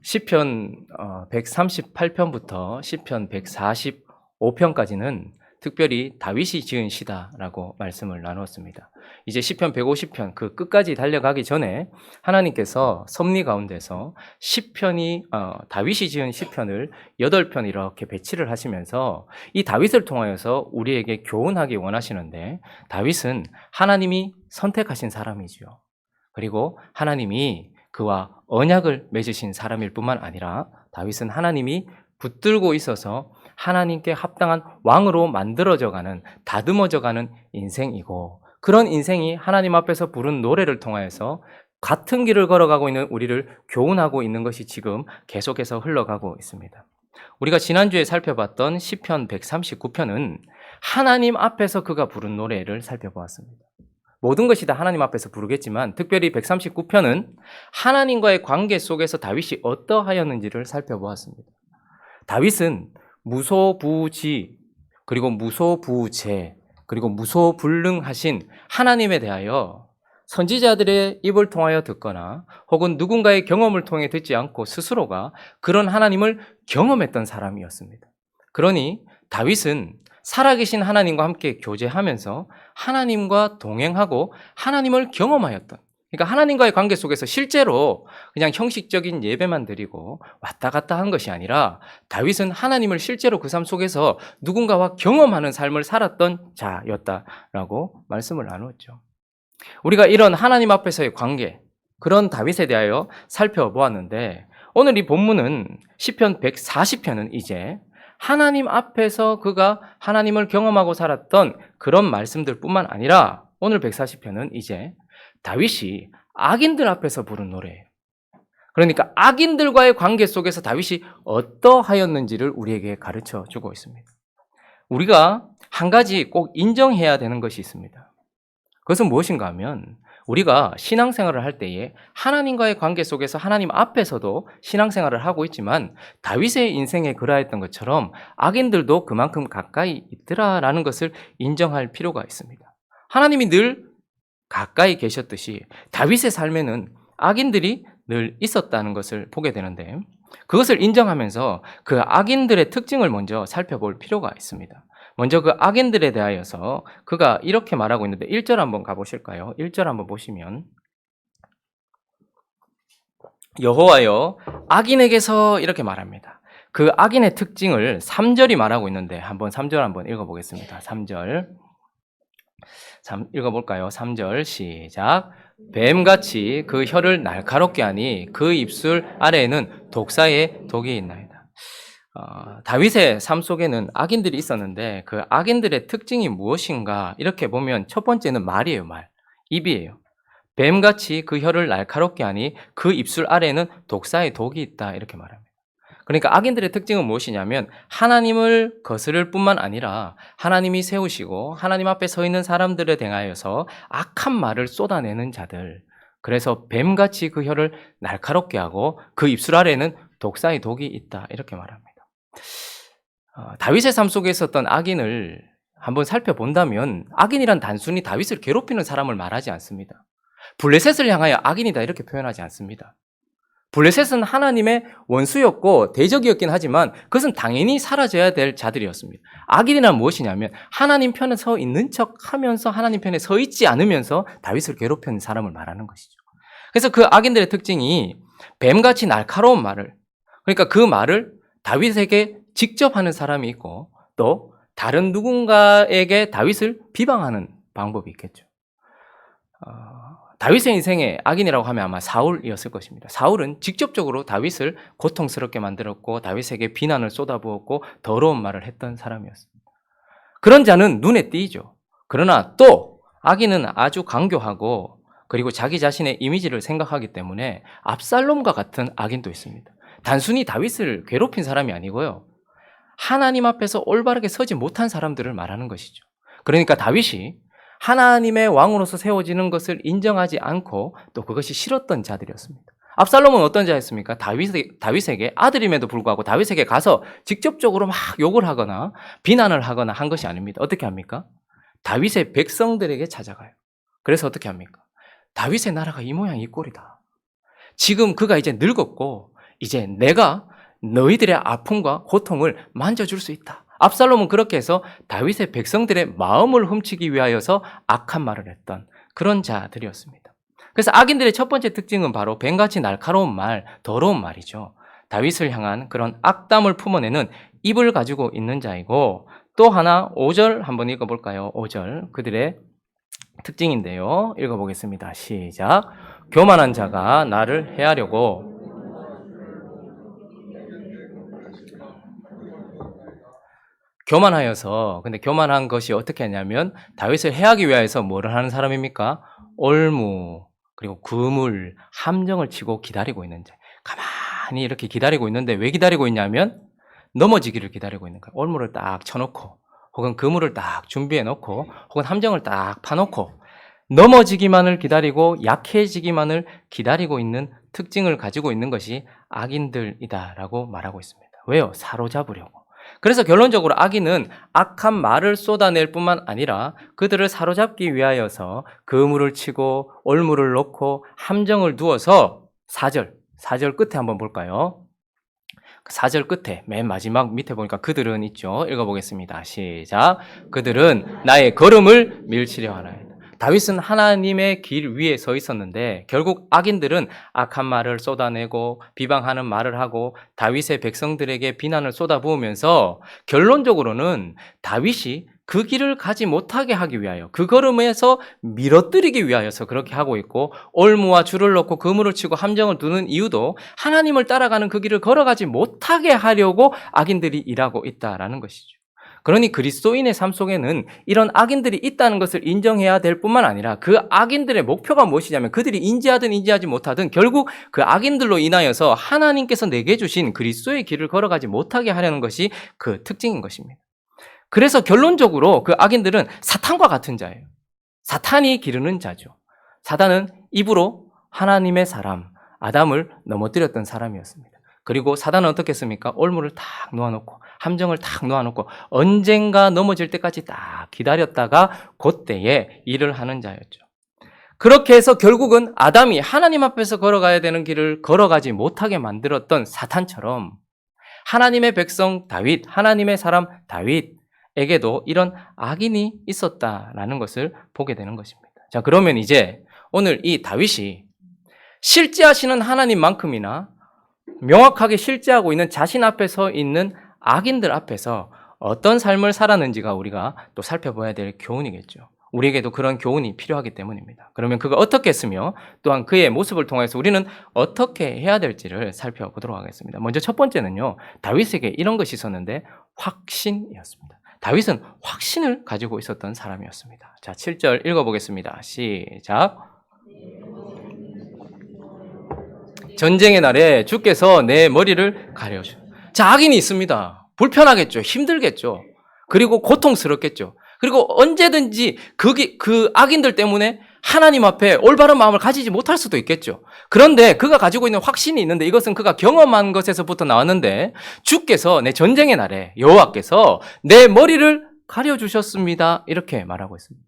시편 138편부터 시편 145편까지는 특별히 다윗이 지은 시다라고 말씀을 나누었습니다. 이제 시편 150편 그 끝까지 달려가기 전에 하나님께서 섭리 가운데서 시편이 다윗이 지은 시편을 8편 이렇게 배치를 하시면서 이 다윗을 통하여서 우리에게 교훈하기 원하시는데, 다윗은 하나님이 선택하신 사람이지요. 그리고 하나님이 그와 언약을 맺으신 사람일 뿐만 아니라 다윗은 하나님이 붙들고 있어서 하나님께 합당한 왕으로 만들어져가는, 다듬어져가는 인생이고, 그런 인생이 하나님 앞에서 부른 노래를 통하여서 같은 길을 걸어가고 있는 우리를 교훈하고 있는 것이 지금 계속해서 흘러가고 있습니다. 우리가 지난주에 살펴봤던 시편 139편은 하나님 앞에서 그가 부른 노래를 살펴보았습니다. 모든 것이 다 하나님 앞에서 부르겠지만 특별히 139편은 하나님과의 관계 속에서 다윗이 어떠하였는지를 살펴보았습니다. 다윗은 무소부지, 그리고 무소부재, 그리고 무소불능하신 하나님에 대하여 선지자들의 입을 통하여 듣거나 혹은 누군가의 경험을 통해 듣지 않고 스스로가 그런 하나님을 경험했던 사람이었습니다. 그러니 다윗은 살아계신 하나님과 함께 교제하면서 하나님과 동행하고 하나님을 경험하였던, 그러니까 하나님과의 관계 속에서 실제로 그냥 형식적인 예배만 드리고 왔다 갔다 한 것이 아니라 다윗은 하나님을 실제로 그 삶 속에서 누군가와 경험하는 삶을 살았던 자였다라고 말씀을 나누었죠. 우리가 이런 하나님 앞에서의 관계, 그런 다윗에 대하여 살펴보았는데, 오늘 이 본문은 시편 140편은 이제 하나님 앞에서 그가 하나님을 경험하고 살았던 그런 말씀들 뿐만 아니라 오늘 140편은 이제 다윗이 악인들 앞에서 부른 노래예요. 그러니까 악인들과의 관계 속에서 다윗이 어떠하였는지를 우리에게 가르쳐 주고 있습니다. 우리가 한 가지 꼭 인정해야 되는 것이 있습니다. 그것은 무엇인가 하면, 우리가 신앙생활을 할 때에 하나님과의 관계 속에서 하나님 앞에서도 신앙생활을 하고 있지만 다윗의 인생에 그러했던 것처럼 악인들도 그만큼 가까이 있더라라는 것을 인정할 필요가 있습니다. 하나님이 늘 가까이 계셨듯이 다윗의 삶에는 악인들이 늘 있었다는 것을 보게 되는데, 그것을 인정하면서 그 악인들의 특징을 먼저 살펴볼 필요가 있습니다. 먼저 그 악인들에 대하여서 그가 이렇게 말하고 있는데 1절 한번 가보실까요? 1절 한번 보시면, 여호와여 악인에게서 이렇게 말합니다. 그 악인의 특징을 3절이 말하고 있는데 한번 3절 한번 읽어보겠습니다. 3절 읽어볼까요? 3절 시작. 뱀같이 그 혀를 날카롭게 하니 그 입술 아래에는 독사의 독이 있나이다. 다윗의 삶 속에는 악인들이 있었는데 그 악인들의 특징이 무엇인가 이렇게 보면 첫 번째는 말이에요. 말, 입이에요. 뱀같이 그 혀를 날카롭게 하니 그 입술 아래에는 독사의 독이 있다 이렇게 말합니다. 그러니까 악인들의 특징은 무엇이냐면 하나님을 거스를 뿐만 아니라 하나님이 세우시고 하나님 앞에 서 있는 사람들에 대하여서 악한 말을 쏟아내는 자들, 그래서 뱀같이 그 혀를 날카롭게 하고 그 입술 아래에는 독사의 독이 있다 이렇게 말합니다. 다윗의 삶 속에 있었던 악인을 한번 살펴본다면 악인이란 단순히 다윗을 괴롭히는 사람을 말하지 않습니다. 블레셋을 향하여 악인이다 이렇게 표현하지 않습니다. 블레셋은 하나님의 원수였고 대적이었긴 하지만 그것은 당연히 사라져야 될 자들이었습니다. 악인이란 무엇이냐면 하나님 편에 서 있는 척하면서 하나님 편에 서 있지 않으면서 다윗을 괴롭히는 사람을 말하는 것이죠. 그래서 그 악인들의 특징이 뱀같이 날카로운 말을, 그러니까 그 말을 다윗에게 직접 하는 사람이 있고 또 다른 누군가에게 다윗을 비방하는 방법이 있겠죠. 다윗의 인생에 악인이라고 하면 아마 사울이었을 것입니다. 사울은 직접적으로 다윗을 고통스럽게 만들었고 다윗에게 비난을 쏟아부었고 더러운 말을 했던 사람이었습니다. 그런 자는 눈에 띄죠. 그러나 또 악인은 아주 강교하고 그리고 자기 자신의 이미지를 생각하기 때문에 압살롬과 같은 악인도 있습니다. 단순히 다윗을 괴롭힌 사람이 아니고요, 하나님 앞에서 올바르게 서지 못한 사람들을 말하는 것이죠. 그러니까 다윗이 하나님의 왕으로서 세워지는 것을 인정하지 않고 또 그것이 싫었던 자들이었습니다. 압살롬은 어떤 자였습니까? 다윗에게 아들임에도 불구하고 다윗에게 가서 직접적으로 막 욕을 하거나 비난을 하거나 한 것이 아닙니다. 어떻게 합니까? 다윗의 백성들에게 찾아가요. 그래서 어떻게 합니까? 다윗의 나라가 이 모양 이 꼴이다. 지금 그가 이제 늙었고 이제 내가 너희들의 아픔과 고통을 만져줄 수 있다. 압살롬은 그렇게 해서 다윗의 백성들의 마음을 훔치기 위하여서 악한 말을 했던 그런 자들이었습니다. 그래서 악인들의 첫 번째 특징은 바로 뱀같이 날카로운 말, 더러운 말이죠. 다윗을 향한 그런 악담을 품어내는 입을 가지고 있는 자이고, 또 하나 5절 한번 읽어볼까요? 5절 그들의 특징인데요. 읽어보겠습니다. 시작. 교만한 자가 나를 해하려고 교만하여서, 근데 교만한 것이 어떻게 하냐면 다윗을 해하기 위해서 뭐를 하는 사람입니까? 올무, 그리고 그물, 함정을 치고 기다리고 있는 자. 가만히 이렇게 기다리고 있는데 왜 기다리고 있냐면 넘어지기를 기다리고 있는 거예요. 올무를 딱 쳐놓고 혹은 그물을 딱 준비해 놓고 혹은 함정을 딱 파놓고 넘어지기만을 기다리고 약해지기만을 기다리고 있는 특징을 가지고 있는 것이 악인들이다라고 말하고 있습니다. 왜요? 사로잡으려고. 그래서 결론적으로 악인은 악한 말을 쏟아낼 뿐만 아니라 그들을 사로잡기 위하여서 그물을 치고 올무를 놓고 함정을 두어서 4절 끝에 한번 볼까요? 4절 끝에 맨 마지막 밑에 보니까 그들은 있죠. 읽어보겠습니다. 시작. 그들은 나의 걸음을 밀치려 하나이다. 다윗은 하나님의 길 위에 서 있었는데 결국 악인들은 악한 말을 쏟아내고 비방하는 말을 하고 다윗의 백성들에게 비난을 쏟아부으면서 결론적으로는 다윗이 그 길을 가지 못하게 하기 위하여 그 걸음에서 밀어뜨리기 위하여서 그렇게 하고 있고, 올무와 줄을 놓고 그물을 치고 함정을 두는 이유도 하나님을 따라가는 그 길을 걸어가지 못하게 하려고 악인들이 일하고 있다라는 것이죠. 그러니 그리스도인의 삶 속에는 이런 악인들이 있다는 것을 인정해야 될 뿐만 아니라 그 악인들의 목표가 무엇이냐면 그들이 인지하든 인지하지 못하든 결국 그 악인들로 인하여서 하나님께서 내게 주신 그리스도의 길을 걸어가지 못하게 하려는 것이 그 특징인 것입니다. 그래서 결론적으로 그 악인들은 사탄과 같은 자예요. 사탄이 기르는 자죠. 사탄은 입으로 하나님의 사람 아담을 넘어뜨렸던 사람이었습니다. 그리고 사단은 어떻게 했습니까? 올무를 탁 놓아놓고 함정을 탁 놓아놓고 언젠가 넘어질 때까지 딱 기다렸다가 그때에 일을 하는 자였죠. 그렇게 해서 결국은 아담이 하나님 앞에서 걸어가야 되는 길을 걸어가지 못하게 만들었던 사탄처럼 하나님의 백성 다윗, 하나님의 사람 다윗에게도 이런 악인이 있었다라는 것을 보게 되는 것입니다. 자, 그러면 이제 오늘 이 다윗이 실제하시는 하나님만큼이나 명확하게 실제하고 있는 자신 앞에 서 있는 악인들 앞에서 어떤 삶을 살았는지가 우리가 또 살펴봐야 될 교훈이겠죠. 우리에게도 그런 교훈이 필요하기 때문입니다. 그러면 그가 어떻게 했으며 또한 그의 모습을 통해서 우리는 어떻게 해야 될지를 살펴보도록 하겠습니다. 먼저 첫 번째는요, 다윗에게 이런 것이 있었는데 확신이었습니다. 다윗은 확신을 가지고 있었던 사람이었습니다. 자, 7절 읽어보겠습니다. 시작. 전쟁의 날에 주께서 내 머리를 가려주셔. 자, 악인이 있습니다. 불편하겠죠. 힘들겠죠. 그리고 고통스럽겠죠. 그리고 언제든지 그 악인들 때문에 하나님 앞에 올바른 마음을 가지지 못할 수도 있겠죠. 그런데 그가 가지고 있는 확신이 있는데 이것은 그가 경험한 것에서부터 나왔는데 주께서 내 전쟁의 날에 여호와께서 내 머리를 가려주셨습니다. 이렇게 말하고 있습니다.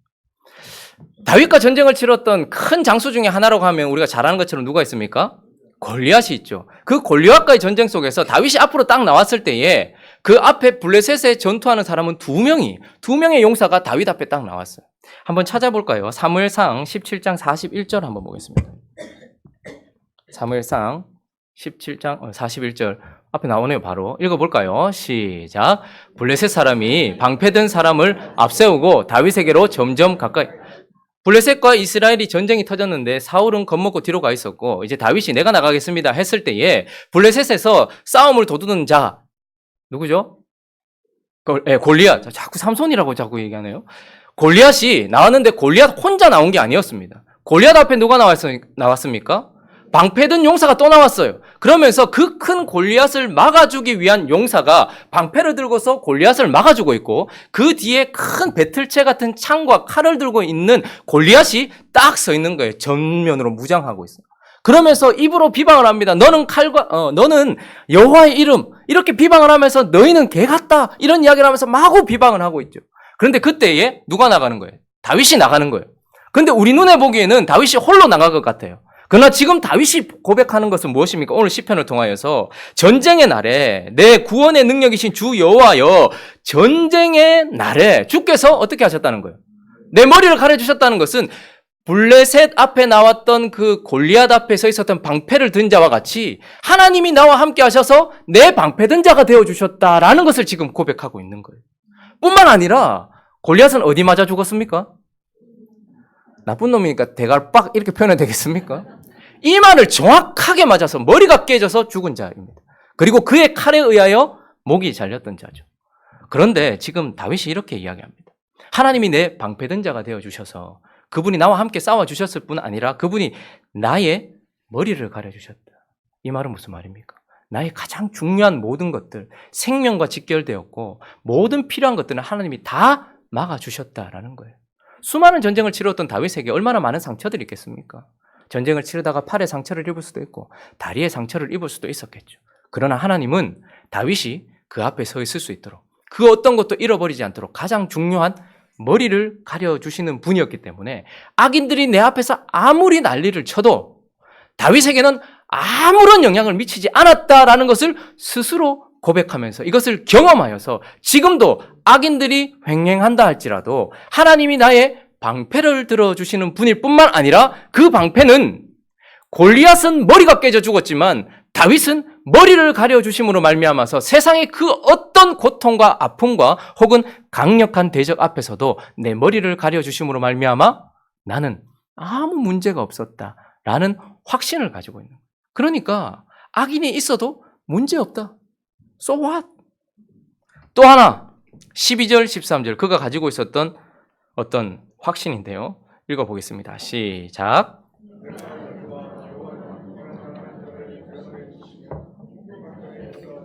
다윗과 전쟁을 치렀던 큰 장수 중에 하나라고 하면 우리가 잘 아는 것처럼 누가 있습니까? 골리앗이 있죠. 그 골리앗과의 전쟁 속에서 다윗이 앞으로 딱 나왔을 때에 그 앞에 블레셋에 전투하는 사람은 두 명의 용사가 다윗 앞에 딱 나왔어요. 한번 찾아볼까요? 사무엘상 17장 41절 한번 보겠습니다. 사무엘상 17장 41절 앞에 나오네요. 바로 읽어볼까요? 시작. 블레셋 사람이 방패든 사람을 앞세우고 다윗에게로 점점 가까이. 블레셋과 이스라엘이 전쟁이 터졌는데 사울은 겁먹고 뒤로 가 있었고 이제 다윗이 내가 나가겠습니다 했을 때에 블레셋에서 싸움을 도두는 자 누구죠? 골리앗. 자꾸 삼손이라고 자꾸 얘기하네요. 골리앗이 나왔는데 골리앗 혼자 나온 게 아니었습니다. 골리앗 앞에 누가 나왔습니까? 방패든 용사가 또 나왔어요. 그러면서 그 큰 골리앗을 막아주기 위한 용사가 방패를 들고서 골리앗을 막아주고 있고 그 뒤에 큰 배틀체 같은 창과 칼을 들고 있는 골리앗이 딱 서 있는 거예요. 전면으로 무장하고 있어요. 그러면서 입으로 비방을 합니다. 너는 여호와의 이름 이렇게 비방을 하면서 너희는 개 같다 이런 이야기를 하면서 마구 비방을 하고 있죠. 그런데 그때에 누가 나가는 거예요? 다윗이 나가는 거예요. 그런데 우리 눈에 보기에는 다윗이 홀로 나갈 것 같아요. 그러나 지금 다윗이 고백하는 것은 무엇입니까? 오늘 시편을 통하여서 전쟁의 날에 내 구원의 능력이신 주 여호와여, 전쟁의 날에 주께서 어떻게 하셨다는 거예요? 내 머리를 가려주셨다는 것은 블레셋 앞에 나왔던 그 골리앗 앞에 서 있었던 방패를 든 자와 같이 하나님이 나와 함께 하셔서 내 방패 든 자가 되어주셨다라는 것을 지금 고백하고 있는 거예요. 뿐만 아니라 골리앗은 어디 맞아 죽었습니까? 나쁜 놈이니까 대가를 빡 이렇게 표현해도 되겠습니까? 이마를 정확하게 맞아서 머리가 깨져서 죽은 자입니다. 그리고 그의 칼에 의하여 목이 잘렸던 자죠. 그런데 지금 다윗이 이렇게 이야기합니다. 하나님이 내 방패든 자가 되어주셔서 그분이 나와 함께 싸워주셨을 뿐 아니라 그분이 나의 머리를 가려주셨다. 이 말은 무슨 말입니까? 나의 가장 중요한 모든 것들, 생명과 직결되었고 모든 필요한 것들은 하나님이 다 막아주셨다라는 거예요. 수많은 전쟁을 치렀던 다윗에게 얼마나 많은 상처들이 있겠습니까? 전쟁을 치르다가 팔에 상처를 입을 수도 있고 다리에 상처를 입을 수도 있었겠죠. 그러나 하나님은 다윗이 그 앞에 서 있을 수 있도록 그 어떤 것도 잃어버리지 않도록 가장 중요한 머리를 가려주시는 분이었기 때문에 악인들이 내 앞에서 아무리 난리를 쳐도 다윗에게는 아무런 영향을 미치지 않았다라는 것을 스스로 고백하면서 이것을 경험하여서 지금도 악인들이 횡행한다 할지라도 하나님이 나의 방패를 들어주시는 분일 뿐만 아니라 그 방패는 골리앗은 머리가 깨져 죽었지만 다윗은 머리를 가려주심으로 말미암아서 세상의 그 어떤 고통과 아픔과 혹은 강력한 대적 앞에서도 내 머리를 가려주심으로 말미암아 나는 아무 문제가 없었다라는 확신을 가지고 있는 거예요. 그러니까 악인이 있어도 문제없다. So what? 또 하나 12절 13절 그가 가지고 있었던 어떤 확신인데요. 읽어보겠습니다. 시작.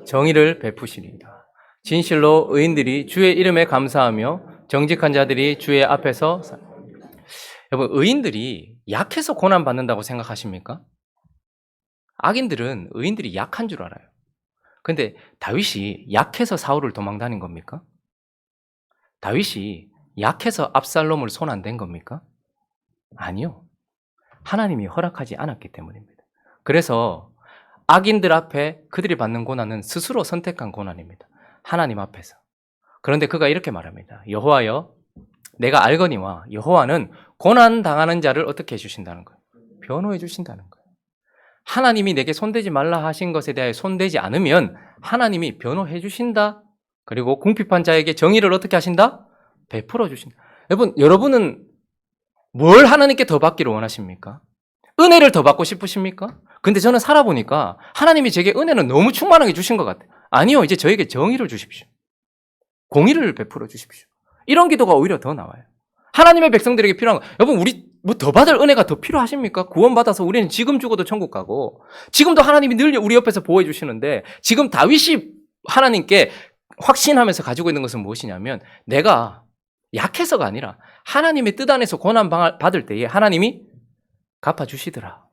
정의를 베푸시리이다. 진실로 의인들이 주의 이름에 감사하며 정직한 자들이 주의 앞에서 여러분, 의인들이 약해서 고난받는다고 생각하십니까? 악인들은 의인들이 약한 줄 알아요. 근데 다윗이 약해서 사울을 도망다닌 겁니까? 다윗이 약해서 압살롬을 손 안 댄 겁니까? 아니요. 하나님이 허락하지 않았기 때문입니다. 그래서 악인들 앞에 그들이 받는 고난은 스스로 선택한 고난입니다. 하나님 앞에서. 그런데 그가 이렇게 말합니다. 여호와여, 내가 알거니와 여호와는 고난당하는 자를 어떻게 해주신다는 거예요? 변호해 주신다는 거예요. 하나님이 내게 손대지 말라 하신 것에 대하여 손대지 않으면 하나님이 변호해 주신다. 그리고 궁핍한 자에게 정의를 어떻게 하신다? 베풀어 주신다. 여러분은 뭘 하나님께 더 받기를 원하십니까? 은혜를 더 받고 싶으십니까? 근데 저는 살아보니까 하나님이 제게 은혜는 너무 충만하게 주신 것 같아요. 아니요, 이제 저에게 정의를 주십시오. 공의를 베풀어 주십시오. 이런 기도가 오히려 더 나와요. 하나님의 백성들에게 필요한 거, 여러분 우리 뭐 더 받을 은혜가 더 필요하십니까? 구원받아서 우리는 지금 죽어도 천국 가고 지금도 하나님이 늘 우리 옆에서 보호해 주시는데 지금 다윗이 하나님께 확신하면서 가지고 있는 것은 무엇이냐면 내가 약해서가 아니라 하나님의 뜻 안에서 고난 받을 때에 하나님이 갚아주시더라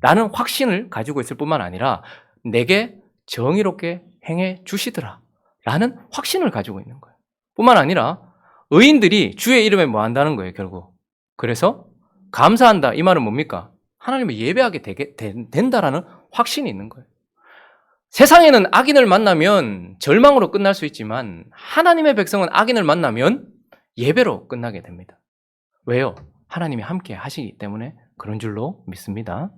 라는 확신을 가지고 있을 뿐만 아니라 내게 정의롭게 행해 주시더라 라는 확신을 가지고 있는 거예요. 뿐만 아니라 의인들이 주의 이름에 뭐 한다는 거예요, 결국. 그래서 감사한다. 이 말은 뭡니까? 하나님을 예배하게 된다라는 확신이 있는 거예요. 세상에는 악인을 만나면 절망으로 끝날 수 있지만 하나님의 백성은 악인을 만나면 예배로 끝나게 됩니다. 왜요? 하나님이 함께 하시기 때문에 그런 줄로 믿습니다.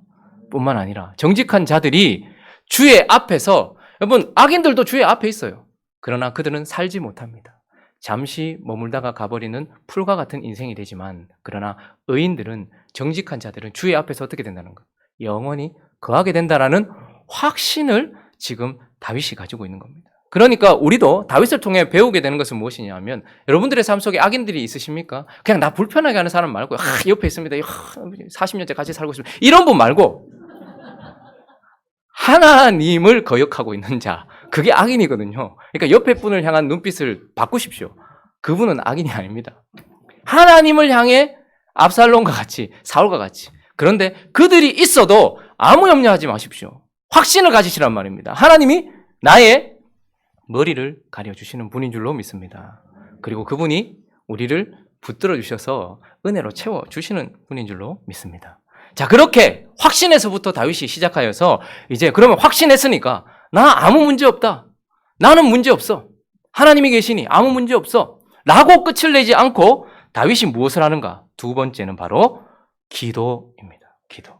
뿐만 아니라 정직한 자들이 주의 앞에서, 여러분 악인들도 주의 앞에 있어요. 그러나 그들은 살지 못합니다. 잠시 머물다가 가버리는 풀과 같은 인생이 되지만 그러나 의인들은, 정직한 자들은 주의 앞에서 어떻게 된다는 것? 영원히 거하게 된다라는 확신을 지금 다윗이 가지고 있는 겁니다. 그러니까 우리도 다윗을 통해 배우게 되는 것은 무엇이냐면, 여러분들의 삶 속에 악인들이 있으십니까? 그냥 나 불편하게 하는 사람 말고 옆에 있습니다. 40년째 같이 살고 있습니다. 이런 분 말고 하나님을 거역하고 있는 자, 그게 악인이거든요. 그러니까 옆에 분을 향한 눈빛을 바꾸십시오. 그분은 악인이 아닙니다. 하나님을 향해 압살롬과 같이, 사울과 같이. 그런데 그들이 있어도 아무 염려하지 마십시오. 확신을 가지시란 말입니다. 하나님이 나의 머리를 가려주시는 분인 줄로 믿습니다. 그리고 그분이 우리를 붙들어 주셔서 은혜로 채워주시는 분인 줄로 믿습니다. 자, 그렇게 확신에서부터 다윗이 시작하여서 이제 그러면 확신했으니까 나 아무 문제 없다. 나는 문제 없어. 하나님이 계시니 아무 문제 없어. 라고 끝을 내지 않고 다윗이 무엇을 하는가? 두 번째는 바로 기도입니다. 기도.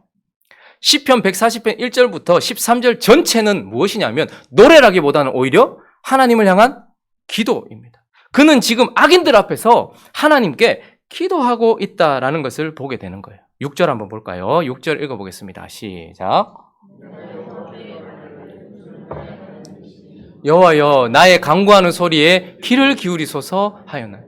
시편 140편 1절부터 13절 전체는 무엇이냐면 노래라기보다는 오히려 하나님을 향한 기도입니다. 그는 지금 악인들 앞에서 하나님께 기도하고 있다라는 것을 보게 되는 거예요. 6절 한번 볼까요? 6절 읽어보겠습니다. 시작. 여호와여 나의 간구하는 소리에 귀를 기울이소서 하였나요?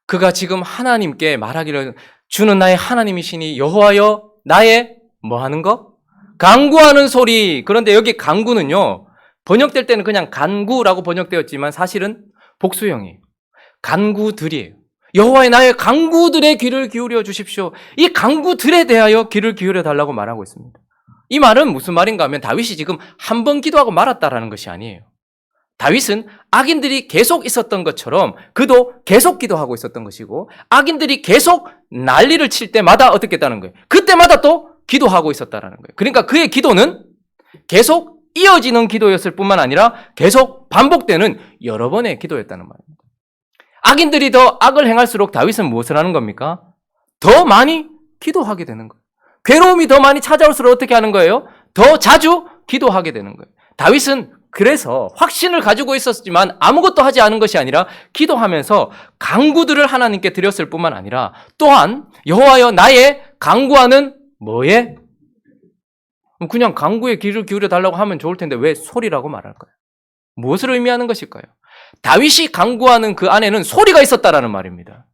그가 지금 하나님께 말하기를 주는 나의 하나님이시니 여호와여 나의 뭐 하는 거? 간구하는 소리. 그런데 여기 간구는요 번역될 때는 그냥 간구라고 번역되었지만 사실은 복수형이에요. 간구들이에요. 여호와의 나의 간구들의 귀를 기울여 주십시오. 이 간구들에 대하여 귀를 기울여 달라고 말하고 있습니다. 이 말은 무슨 말인가 하면 다윗이 지금 한 번 기도하고 말았다라는 것이 아니에요. 다윗은 악인들이 계속 있었던 것처럼 그도 계속 기도하고 있었던 것이고 악인들이 계속 난리를 칠 때마다 어떻게 했다는 거예요? 그때마다 또 기도하고 있었다라는 거예요. 그러니까 그의 기도는 계속 이어지는 기도였을 뿐만 아니라 계속 반복되는 여러 번의 기도였다는 말입니다. 악인들이 더 악을 행할수록 다윗은 무엇을 하는 겁니까? 더 많이 기도하게 되는 거예요. 괴로움이 더 많이 찾아올수록 어떻게 하는 거예요? 더 자주 기도하게 되는 거예요. 다윗은 그래서 확신을 가지고 있었지만 아무것도 하지 않은 것이 아니라 기도하면서 간구들을 하나님께 드렸을 뿐만 아니라 또한 여호와여 나의 간구하는 뭐에? 그냥 간구에 귀를 기울여 달라고 하면 좋을 텐데 왜 소리라고 말할까요? 무엇을 의미하는 것일까요? 다윗이 간구하는 그 안에는 소리가 있었다라는 말입니다.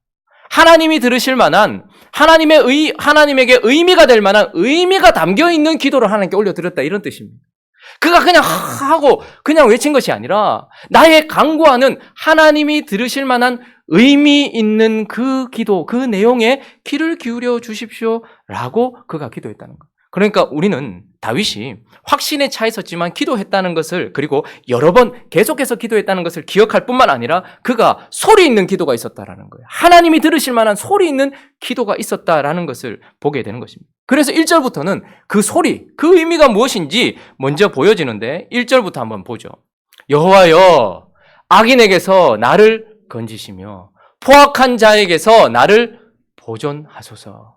하나님이 들으실 만한 하나님에게 의미가 될 만한 의미가 담겨 있는 기도를 하나님께 올려드렸다 이런 뜻입니다. 그가 그냥 하고 그냥 외친 것이 아니라 나의 간구하는 하나님이 들으실 만한 의미 있는 그 기도, 그 내용에 귀를 기울여 주십시오라고 그가 기도했다는 것. 그러니까 우리는 다윗이 확신에 차 있었지만 기도했다는 것을 그리고 여러 번 계속해서 기도했다는 것을 기억할 뿐만 아니라 그가 소리 있는 기도가 있었다라는 거예요. 하나님이 들으실 만한 소리 있는 기도가 있었다라는 것을 보게 되는 것입니다. 그래서 1절부터는 그 소리, 그 의미가 무엇인지 먼저 보여지는데 1절부터 한번 보죠. 여호와여 악인에게서 나를 건지시며 포악한 자에게서 나를 보존하소서.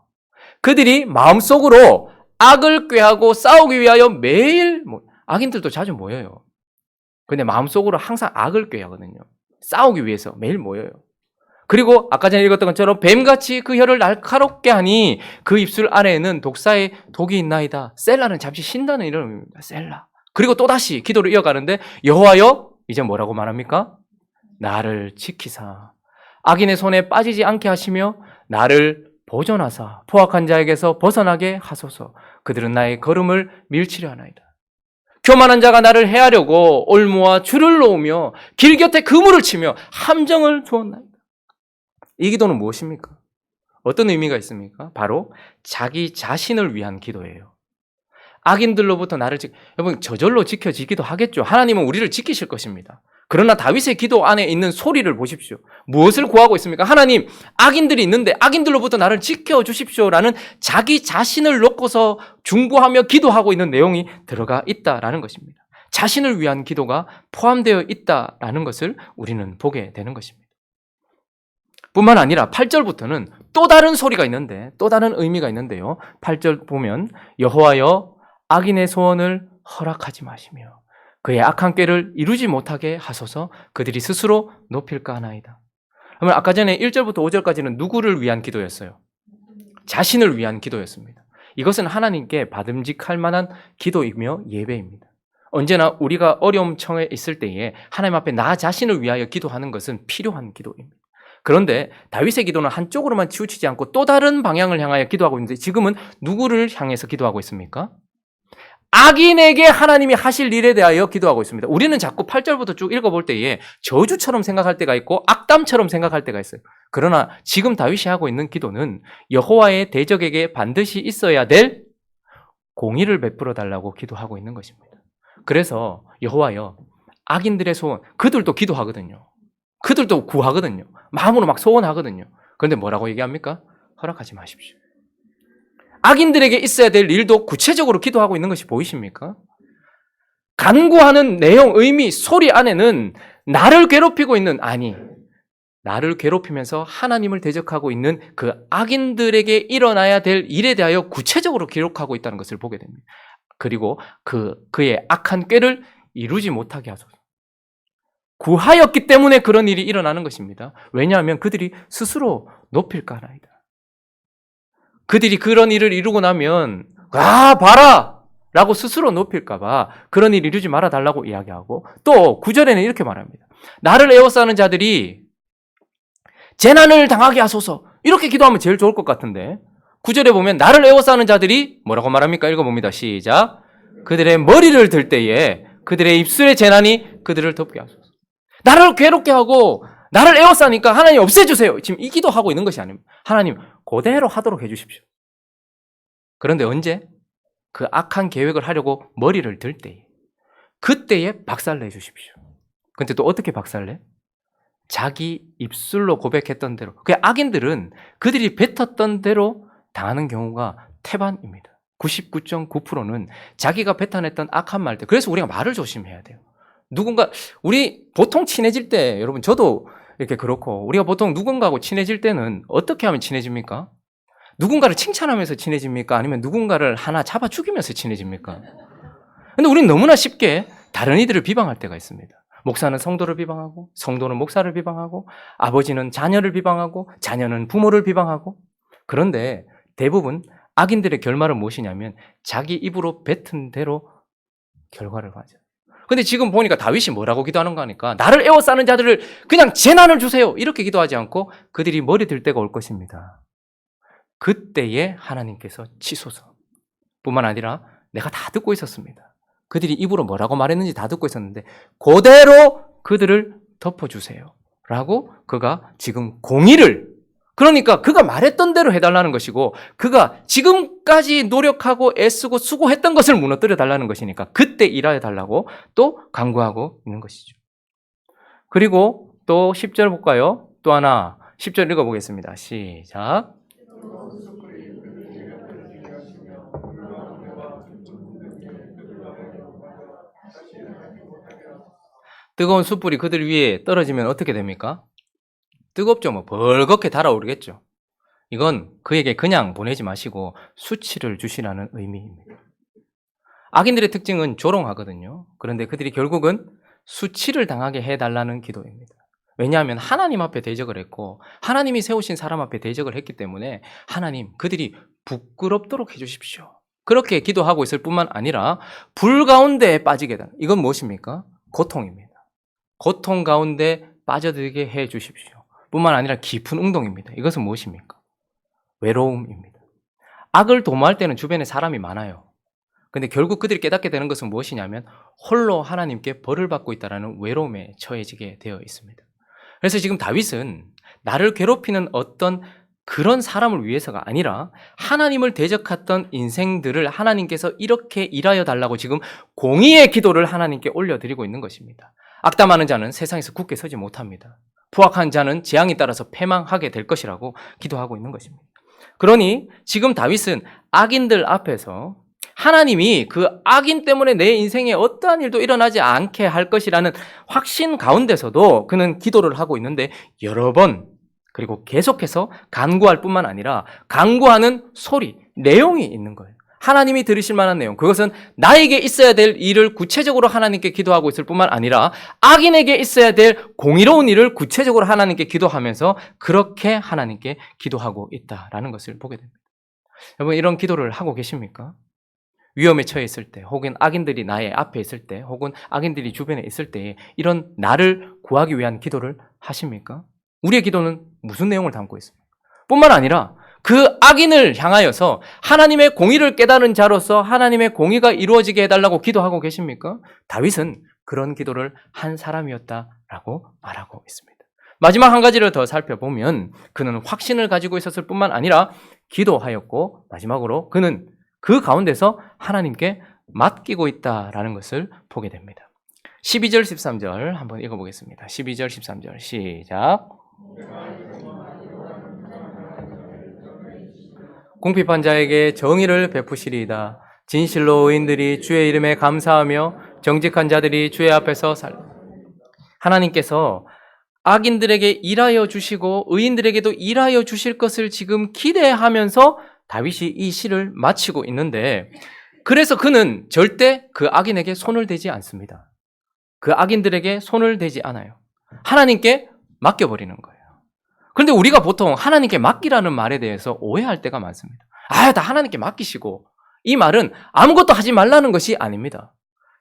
그들이 마음속으로 악을 꾀하고 싸우기 위하여 매일 악인들도 자주 모여요. 근데 마음속으로 항상 악을 꾀하거든요. 싸우기 위해서 매일 모여요. 그리고 아까 전에 읽었던 것처럼 뱀같이 그 혀를 날카롭게 하니 그 입술 아래에는 독사의 독이 있나이다. 셀라는 잠시 쉰다는 이런 의미입니다. 셀라. 그리고 또다시 기도를 이어가는데 여호와여 이제 뭐라고 말합니까? 나를 지키사 악인의 손에 빠지지 않게 하시며 나를 보존하사 포악한 자에게서 벗어나게 하소서. 그들은 나의 걸음을 밀치려 하나이다. 교만한 자가 나를 해하려고 올무와 줄을 놓으며 길 곁에 그물을 치며 함정을 주었나이다. 이 기도는 무엇입니까? 어떤 의미가 있습니까? 바로 자기 자신을 위한 기도예요. 악인들로부터 나를 여러분 저절로 지켜지기도 하겠죠. 하나님은 우리를 지키실 것입니다. 그러나 다윗의 기도 안에 있는 소리를 보십시오. 무엇을 구하고 있습니까? 하나님, 악인들이 있는데 악인들로부터 나를 지켜주십시오라는 자기 자신을 놓고서 중보하며 기도하고 있는 내용이 들어가 있다라는 것입니다. 자신을 위한 기도가 포함되어 있다라는 것을 우리는 보게 되는 것입니다. 뿐만 아니라 8절부터는 또 다른 소리가 있는데 또 다른 의미가 있는데요. 8절 보면 여호와여 악인의 소원을 허락하지 마시며 그의 악한 꾀를 이루지 못하게 하소서. 그들이 스스로 높일까 하나이다. 그러면 아까 전에 1절부터 5절까지는 누구를 위한 기도였어요? 자신을 위한 기도였습니다. 이것은 하나님께 받음직할 만한 기도이며 예배입니다. 언제나 우리가 어려움 청에 있을 때에 하나님 앞에 나 자신을 위하여 기도하는 것은 필요한 기도입니다. 그런데 다윗의 기도는 한쪽으로만 치우치지 않고 또 다른 방향을 향하여 기도하고 있는데 지금은 누구를 향해서 기도하고 있습니까? 악인에게 하나님이 하실 일에 대하여 기도하고 있습니다. 우리는 자꾸 8절부터 쭉 읽어볼 때에 저주처럼 생각할 때가 있고 악담처럼 생각할 때가 있어요. 그러나 지금 다윗이 하고 있는 기도는 여호와의 대적에게 반드시 있어야 될 공의를 베풀어 달라고 기도하고 있는 것입니다. 그래서 여호와여 악인들의 소원, 그들도 기도하거든요. 그들도 구하거든요. 마음으로 막 소원하거든요. 그런데 뭐라고 얘기합니까? 허락하지 마십시오. 악인들에게 있어야 될 일도 구체적으로 기도하고 있는 것이 보이십니까? 간구하는 내용, 의미, 소리 안에는 나를 괴롭히고 있는, 나를 괴롭히면서 하나님을 대적하고 있는 그 악인들에게 일어나야 될 일에 대하여 구체적으로 기록하고 있다는 것을 보게 됩니다. 그리고 그의 악한 꾀를 이루지 못하게 하소서. 구하였기 때문에 그런 일이 일어나는 것입니다. 왜냐하면 그들이 스스로 높일까 하나이다. 그들이 그런 일을 이루고 나면 봐라! 라고 스스로 높일까 봐 그런 일 이루지 말아달라고 이야기하고, 또 9절에는 이렇게 말합니다. 나를 에워싸는 자들이 재난을 당하게 하소서. 이렇게 기도하면 제일 좋을 것 같은데 9절에 보면 나를 에워싸는 자들이 뭐라고 말합니까? 읽어봅니다. 시작. 그들의 머리를 들 때에 그들의 입술의 재난이 그들을 덮게 하소서. 나를 괴롭게 하고 나를 에워싸니까 하나님 없애주세요. 지금 이 기도하고 있는 것이 아닙니다. 하나님 그대로 하도록 해주십시오. 그런데 언제? 그 악한 계획을 하려고 머리를 들 때에, 그때에 박살내 주십시오. 근데 또 어떻게 박살내? 자기 입술로 고백했던 대로. 그 악인들은 그들이 뱉었던 대로 당하는 경우가 태반입니다. 99.9%는 자기가 뱉어냈던 악한 말들. 그래서 우리가 말을 조심해야 돼요. 우리 보통 친해질 때, 여러분 저도 이렇게 그렇고, 우리가 보통 누군가하고 친해질 때는 어떻게 하면 친해집니까? 누군가를 칭찬하면서 친해집니까? 아니면 누군가를 하나 잡아 죽이면서 친해집니까? 근데 우리는 너무나 쉽게 다른 이들을 비방할 때가 있습니다. 목사는 성도를 비방하고, 성도는 목사를 비방하고, 아버지는 자녀를 비방하고, 자녀는 부모를 비방하고. 그런데 대부분 악인들의 결말은 무엇이냐면 자기 입으로 뱉은 대로 결과를 가져요. 근데 지금 보니까 다윗이 뭐라고 기도하는가 하니까 나를 에워싸는 자들을 그냥 재난을 주세요. 이렇게 기도하지 않고 그들이 머리 들 때가 올 것입니다. 그때에 하나님께서 치소서. 뿐만 아니라 내가 다 듣고 있었습니다. 그들이 입으로 뭐라고 말했는지 다 듣고 있었는데 그대로 그들을 덮어주세요. 라고 그가 지금 공의를, 그러니까 그가 말했던 대로 해달라는 것이고 그가 지금까지 노력하고 애쓰고 수고했던 것을 무너뜨려 달라는 것이니까 그때 일하여 달라고 또 간구하고 있는 것이죠. 그리고 또 10절 볼까요? 또 하나 10절 읽어보겠습니다. 시작. 뜨거운 숯불이 그들 위에 떨어지면 어떻게 됩니까? 뜨겁죠. 벌겋게 달아오르겠죠. 이건 그에게 그냥 보내지 마시고 수치를 주시라는 의미입니다. 악인들의 특징은 조롱하거든요. 그런데 그들이 결국은 수치를 당하게 해달라는 기도입니다. 왜냐하면 하나님 앞에 대적을 했고 하나님이 세우신 사람 앞에 대적을 했기 때문에 하나님, 그들이 부끄럽도록 해주십시오. 그렇게 기도하고 있을 뿐만 아니라 불 가운데에 빠지게 해달라. 이건 무엇입니까? 고통입니다. 고통 가운데 빠져들게 해 주십시오. 뿐만 아니라 깊은 운동입니다. 이것은 무엇입니까? 외로움입니다. 악을 도모할 때는 주변에 사람이 많아요. 근데 결국 그들이 깨닫게 되는 것은 무엇이냐면 홀로 하나님께 벌을 받고 있다는 외로움에 처해지게 되어 있습니다. 그래서 지금 다윗은 나를 괴롭히는 어떤 그런 사람을 위해서가 아니라 하나님을 대적했던 인생들을 하나님께서 이렇게 일하여 달라고 지금 공의의 기도를 하나님께 올려드리고 있는 것입니다. 악담하는 자는 세상에서 굳게 서지 못합니다. 포악한 자는 재앙에 따라서 패망하게 될 것이라고 기도하고 있는 것입니다. 그러니 지금 다윗은 악인들 앞에서 하나님이 그 악인 때문에 내 인생에 어떠한 일도 일어나지 않게 할 것이라는 확신 가운데서도 그는 기도를 하고 있는데 여러 번 그리고 계속해서 간구할 뿐만 아니라 간구하는 소리, 내용이 있는 거예요. 하나님이 들으실 만한 내용, 그것은 나에게 있어야 될 일을 구체적으로 하나님께 기도하고 있을 뿐만 아니라 악인에게 있어야 될 공의로운 일을 구체적으로 하나님께 기도하면서 그렇게 하나님께 기도하고 있다라는 것을 보게 됩니다. 여러분, 이런 기도를 하고 계십니까? 위험에 처해 있을 때, 혹은 악인들이 나의 앞에 있을 때, 혹은 악인들이 주변에 있을 때 이런 나를 구하기 위한 기도를 하십니까? 우리의 기도는 무슨 내용을 담고 있습니까? 뿐만 아니라 그 악인을 향하여서 하나님의 공의를 깨달은 자로서 하나님의 공의가 이루어지게 해달라고 기도하고 계십니까? 다윗은 그런 기도를 한 사람이었다라고 말하고 있습니다. 마지막 한 가지를 더 살펴보면 그는 확신을 가지고 있었을 뿐만 아니라 기도하였고 마지막으로 그는 그 가운데서 하나님께 맡기고 있다라는 것을 보게 됩니다. 12절 13절 한번 읽어보겠습니다. 12절 13절 시작. 궁핍한 자에게 정의를 베푸시리이다. 진실로 의인들이 주의 이름에 감사하며 정직한 자들이 주의 앞에서 하나님께서 악인들에게 일하여 주시고 의인들에게도 일하여 주실 것을 지금 기대하면서 다윗이 이 시를 마치고 있는데, 그래서 그는 절대 그 악인에게 손을 대지 않습니다. 그 악인들에게 손을 대지 않아요. 하나님께 맡겨버리는 거예요. 그런데 우리가 보통 하나님께 맡기라는 말에 대해서 오해할 때가 많습니다. 다 하나님께 맡기시고, 이 말은 아무것도 하지 말라는 것이 아닙니다.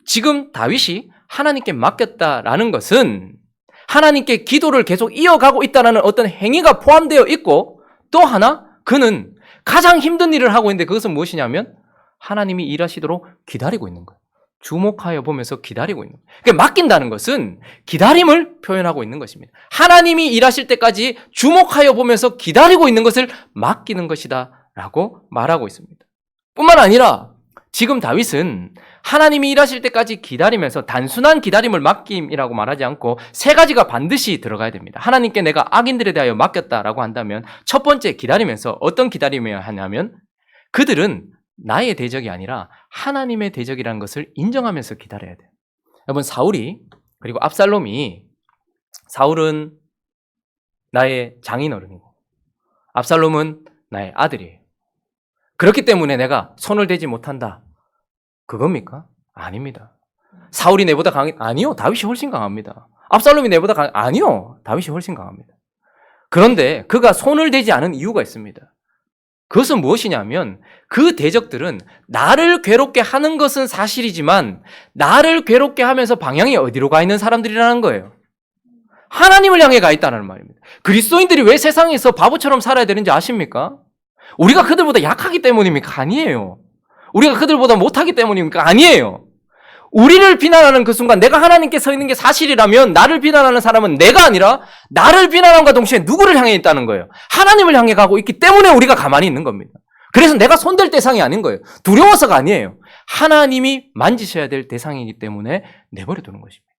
지금 다윗이 하나님께 맡겼다라는 것은 하나님께 기도를 계속 이어가고 있다는 어떤 행위가 포함되어 있고, 또 하나 그는 가장 힘든 일을 하고 있는데 그것은 무엇이냐면 하나님이 일하시도록 기다리고 있는 거예요. 주목하여 보면서 기다리고 있는 거예요. 그러니까 맡긴다는 것은 기다림을 표현하고 있는 것입니다. 하나님이 일하실 때까지 주목하여 보면서 기다리고 있는 것을 맡기는 것이다 라고 말하고 있습니다. 뿐만 아니라 지금 다윗은 하나님이 일하실 때까지 기다리면서 단순한 기다림을 맡김이라고 말하지 않고 세 가지가 반드시 들어가야 됩니다. 하나님께 내가 악인들에 대하여 맡겼다라고 한다면 첫 번째, 기다리면서 어떤 기다림이어야 하냐면 그들은 나의 대적이 아니라 하나님의 대적이라는 것을 인정하면서 기다려야 돼요. 여러분, 사울이, 그리고 압살롬이, 사울은 나의 장인어른이고 압살롬은 나의 아들이에요. 그렇기 때문에 내가 손을 대지 못한다, 그겁니까? 아닙니다. 사울이 내보다 아니요, 다윗이 훨씬 강합니다. 압살롬이 내보다 아니요, 다윗이 훨씬 강합니다. 그런데 그가 손을 대지 않은 이유가 있습니다. 그것은 무엇이냐면 그 대적들은 나를 괴롭게 하는 것은 사실이지만 나를 괴롭게 하면서 방향이 어디로 가 있는 사람들이라는 거예요. 하나님을 향해 가 있다는 말입니다. 그리스도인들이 왜 세상에서 바보처럼 살아야 되는지 아십니까? 우리가 그들보다 약하기 때문입니까? 아니에요. 우리가 그들보다 못하기 때문입니까? 아니에요. 우리를 비난하는 그 순간 내가 하나님께 서 있는 게 사실이라면 나를 비난하는 사람은 내가 아니라 나를 비난함과 동시에 누구를 향해 있다는 거예요? 하나님을 향해 가고 있기 때문에 우리가 가만히 있는 겁니다. 그래서 내가 손댈 대상이 아닌 거예요. 두려워서가 아니에요. 하나님이 만지셔야 될 대상이기 때문에 내버려 두는 것입니다.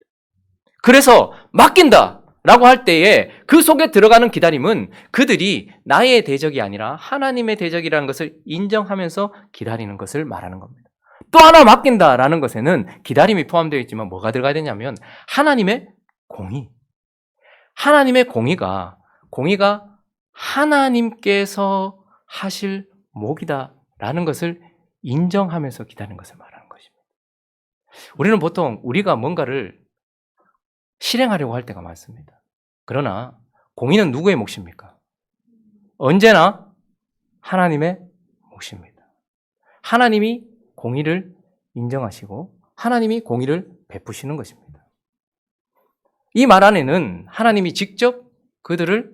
그래서 맡긴다 라고 할 때에 그 속에 들어가는 기다림은 그들이 나의 대적이 아니라 하나님의 대적이라는 것을 인정하면서 기다리는 것을 말하는 겁니다. 또 하나, 맡긴다라는 것에는 기다림이 포함되어 있지만 뭐가 들어가야 되냐면 하나님의 공의. 하나님의 공의가 하나님께서 하실 목이다라는 것을 인정하면서 기다리는 것을 말하는 것입니다. 우리는 보통 우리가 뭔가를 실행하려고 할 때가 많습니다. 그러나 공의는 누구의 몫입니까? 언제나 하나님의 몫입니다. 하나님이 공의를 인정하시고 하나님이 공의를 베푸시는 것입니다. 이 말 안에는 하나님이 직접 그들을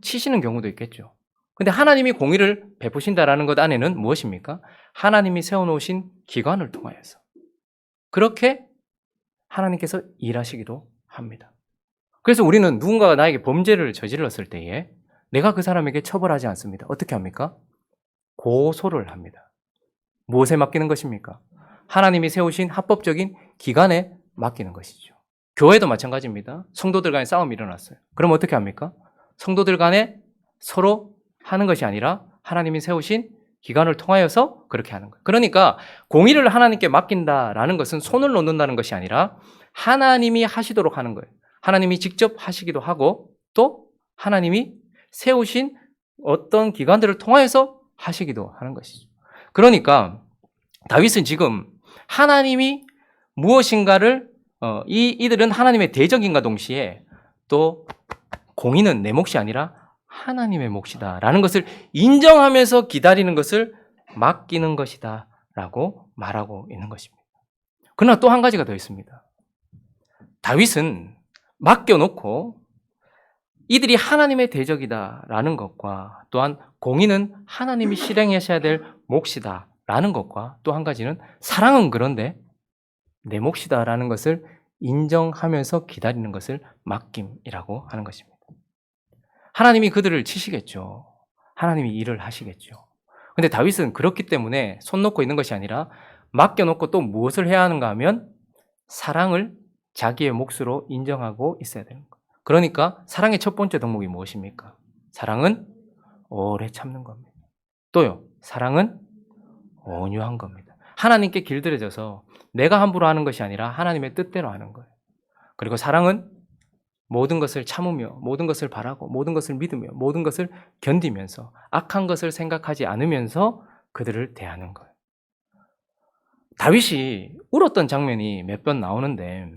치시는 경우도 있겠죠. 근데 하나님이 공의를 베푸신다라는 것 안에는 무엇입니까? 하나님이 세워놓으신 기관을 통하여서 그렇게 하나님께서 일하시기도 합니다. 그래서 우리는 누군가가 나에게 범죄를 저질렀을 때에 내가 그 사람에게 처벌하지 않습니다. 어떻게 합니까? 고소를 합니다. 무엇에 맡기는 것입니까? 하나님이 세우신 합법적인 기관에 맡기는 것이죠. 교회도 마찬가지입니다. 성도들 간에 싸움이 일어났어요. 그럼 어떻게 합니까? 성도들 간에 서로 하는 것이 아니라 하나님이 세우신 기관을 통하여서 그렇게 하는 거예요. 그러니까 공의를 하나님께 맡긴다라는 것은 손을 놓는다는 것이 아니라 하나님이 하시도록 하는 거예요. 하나님이 직접 하시기도 하고 또 하나님이 세우신 어떤 기관들을 통하여서 하시기도 하는 것이죠. 그러니까 다윗은 지금 하나님이 무엇인가를 이들은 하나님의 대적인과 동시에 또 공의는 내 몫이 아니라 하나님의 몫이다 라는 것을 인정하면서 기다리는 것을 맡기는 것이다 라고 말하고 있는 것입니다. 그러나 또 한 가지가 더 있습니다. 다윗은 맡겨놓고 이들이 하나님의 대적이다 라는 것과 또한 공의는 하나님이 실행하셔야 될 몫이다 라는 것과 또 한 가지는 사랑은 그런데 내 몫이다 라는 것을 인정하면서 기다리는 것을 맡김이라고 하는 것입니다. 하나님이 그들을 치시겠죠. 하나님이 일을 하시겠죠. 근데 다윗은 그렇기 때문에 손 놓고 있는 것이 아니라 맡겨놓고 또 무엇을 해야 하는가 하면 사랑을 자기의 몫으로 인정하고 있어야 되는 거예요. 그러니까 사랑의 첫 번째 덕목이 무엇입니까? 사랑은 오래 참는 겁니다. 또요, 사랑은 온유한 겁니다. 하나님께 길들여져서 내가 함부로 하는 것이 아니라 하나님의 뜻대로 하는 거예요. 그리고 사랑은 모든 것을 참으며 모든 것을 바라고 모든 것을 믿으며 모든 것을 견디면서 악한 것을 생각하지 않으면서 그들을 대하는 거예요. 다윗이 울었던 장면이 몇 번 나오는데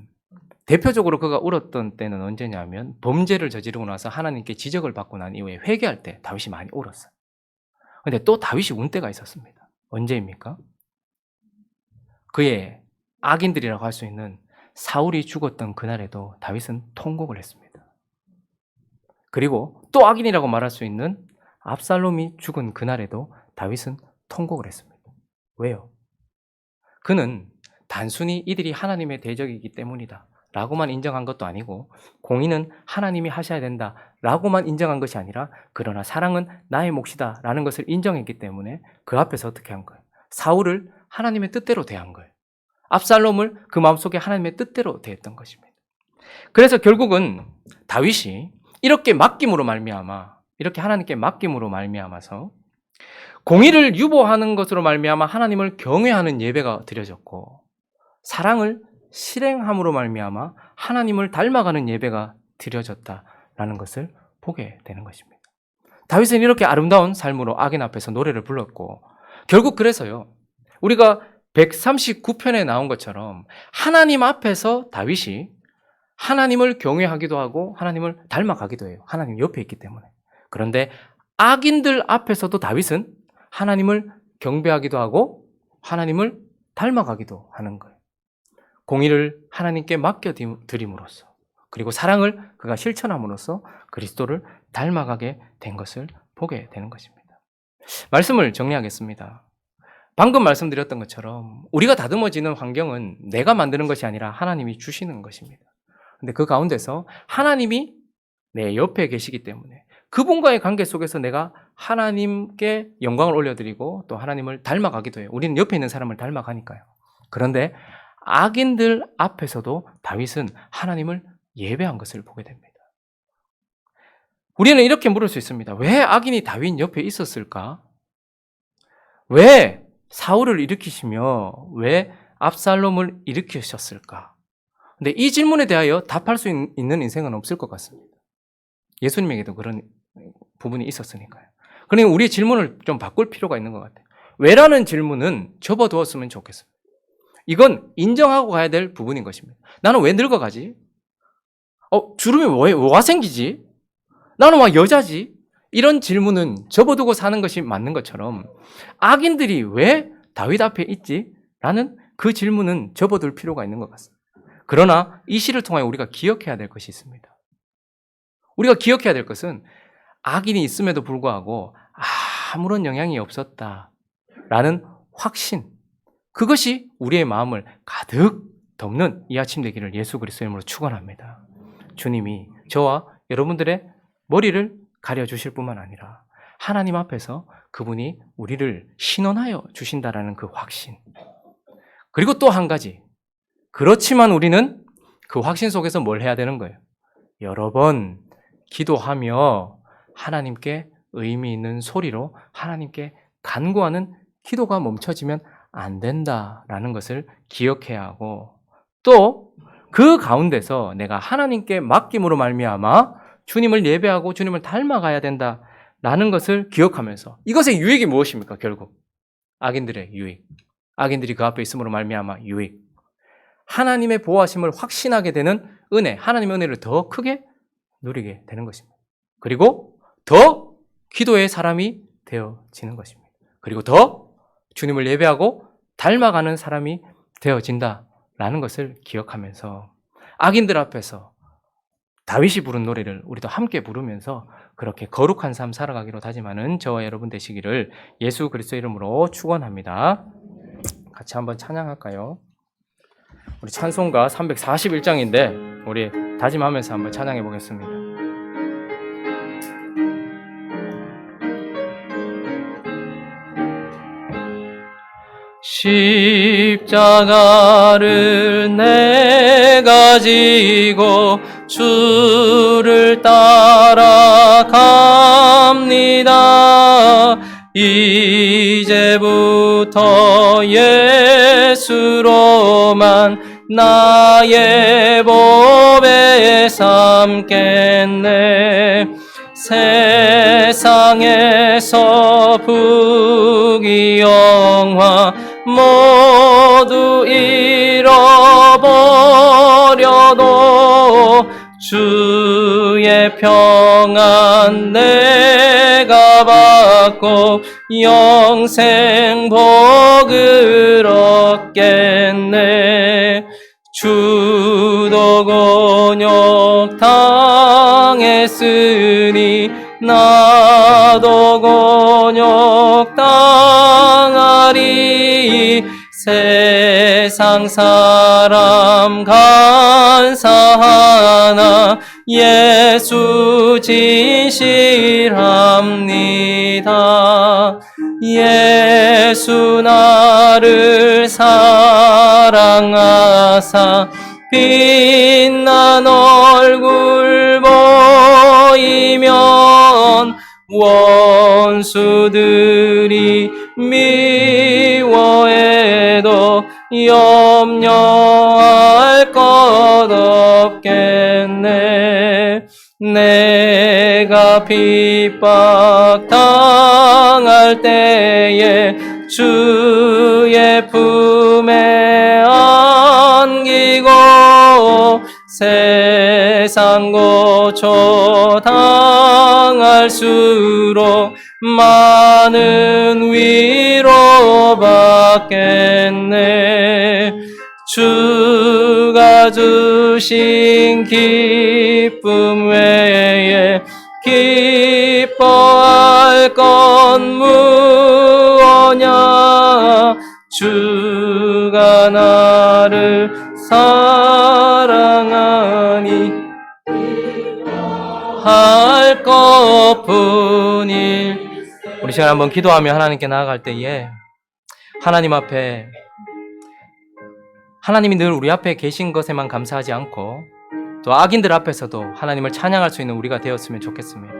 대표적으로 그가 울었던 때는 언제냐면 범죄를 저지르고 나서 하나님께 지적을 받고 난 이후에 회개할 때 다윗이 많이 울었어요. 그런데 또 다윗이 운 때가 있었습니다. 언제입니까? 그의 악인들이라고 할 수 있는 사울이 죽었던 그날에도 다윗은 통곡을 했습니다. 그리고 또 악인이라고 말할 수 있는 압살롬이 죽은 그날에도 다윗은 통곡을 했습니다. 왜요? 그는 단순히 이들이 하나님의 대적이기 때문이다 라고만 인정한 것도 아니고 공의는 하나님이 하셔야 된다 라고만 인정한 것이 아니라 그러나 사랑은 나의 몫이다 라는 것을 인정했기 때문에 그 앞에서 어떻게 한 거예요? 사울을 하나님의 뜻대로 대한 거예요. 압살롬을 그 마음속에 하나님의 뜻대로 대했던 것입니다. 그래서 결국은 다윗이 이렇게 맡김으로 말미암아 이렇게 하나님께 맡김으로 말미암아서 공의를 유보하는 것으로 말미암아 하나님을 경외하는 예배가 드려졌고 사랑을 실행함으로 말미암아 하나님을 닮아가는 예배가 드려졌다라는 것을 보게 되는 것입니다. 다윗은 이렇게 아름다운 삶으로 악인 앞에서 노래를 불렀고 결국 그래서요. 우리가 139편에 나온 것처럼 하나님 앞에서 다윗이 하나님을 경외하기도 하고 하나님을 닮아가기도 해요. 하나님 옆에 있기 때문에. 그런데 악인들 앞에서도 다윗은 하나님을 경배하기도 하고 하나님을 닮아가기도 하는 거예요. 공의를 하나님께 맡겨드림으로써 그리고 사랑을 그가 실천함으로써 그리스도를 닮아가게 된 것을 보게 되는 것입니다. 말씀을 정리하겠습니다. 방금 말씀드렸던 것처럼 우리가 다듬어지는 환경은 내가 만드는 것이 아니라 하나님이 주시는 것입니다. 근데 그 가운데서 하나님이 내 옆에 계시기 때문에 그분과의 관계 속에서 내가 하나님께 영광을 올려드리고 또 하나님을 닮아가기도 해요. 우리는 옆에 있는 사람을 닮아가니까요. 그런데 악인들 앞에서도 다윗은 하나님을 예배한 것을 보게 됩니다. 우리는 이렇게 물을 수 있습니다. 왜 악인이 다윗 옆에 있었을까? 왜 사울을 일으키시며 왜 압살롬을 일으키셨을까? 근데 이 질문에 대하여 답할 수 있는 인생은 없을 것 같습니다. 예수님에게도 그런 부분이 있었으니까요. 그러니 우리의 질문을 좀 바꿀 필요가 있는 것 같아요. 왜라는 질문은 접어두었으면 좋겠습니다. 이건 인정하고 가야 될 부분인 것입니다. 나는 왜 늙어가지? 주름이 왜 생기지? 나는 왜 여자지? 이런 질문은 접어두고 사는 것이 맞는 것처럼 악인들이 왜 다윗 앞에 있지? 라는 그 질문은 접어둘 필요가 있는 것 같습니다. 그러나 이 시를 통하여 우리가 기억해야 될 것이 있습니다. 우리가 기억해야 될 것은 악인이 있음에도 불구하고 아무런 영향이 없었다라는 확신, 그것이 우리의 마음을 가득 덮는 이 아침 되기를 예수 그리스도의 이름으로 축원합니다. 주님이 저와 여러분들의 머리를 가려주실 뿐만 아니라 하나님 앞에서 그분이 우리를 신원하여 주신다라는 그 확신. 그리고 또 한 가지. 그렇지만 우리는 그 확신 속에서 뭘 해야 되는 거예요? 여러 번 기도하며 하나님께 의미 있는 소리로 하나님께 간구하는 기도가 멈춰지면 안 된다라는 것을 기억해야 하고 또 그 가운데서 내가 하나님께 맡김으로 말미암아 주님을 예배하고 주님을 닮아가야 된다라는 것을 기억하면서 이것의 유익이 무엇입니까? 결국 악인들의 유익, 악인들이 그 앞에 있음으로 말미암아 유익, 하나님의 보호하심을 확신하게 되는 은혜, 하나님의 은혜를 더 크게 누리게 되는 것입니다. 그리고 더 기도의 사람이 되어지는 것입니다. 그리고 더 주님을 예배하고 닮아가는 사람이 되어진다라는 것을 기억하면서 악인들 앞에서 다윗이 부른 노래를 우리도 함께 부르면서 그렇게 거룩한 삶 살아가기로 다짐하는 저와 여러분 되시기를 예수 그리스도의 이름으로 축원합니다. 같이 한번 찬양할까요? 우리 찬송가 341장인데 우리 다짐하면서 한번 찬양해 보겠습니다. 십자가를 내가 지고 주를 따라갑니다. 이제부터 예수로만 나의 보배 삼겠네. 세상에서 부귀영화 모두 잃어버려도 주의 평안 내가 받고 영생 복을 얻겠네. 주도 곤욕 당했으니 나도 곤욕 당하리. 세상 사람 간사하나 예수 진실합니다. 예수 나를 사랑하사 빛난 얼굴 보이면 원수들이 미워해도 염려할 것 없겠네. 내가 핍박 당할 때에 주의 품에 안기고 세상 고초 당할수록 많은 위로 받겠네. 주가 주신 기쁨 외에 기뻐할 건 무엇냐. 주가 나를 사랑하니 할 것뿐일. 우리 시간 한번 기도하며 하나님께 나아갈 때에 하나님 앞에, 하나님이 늘 우리 앞에 계신 것에만 감사하지 않고 또 악인들 앞에서도 하나님을 찬양할 수 있는 우리가 되었으면 좋겠습니다.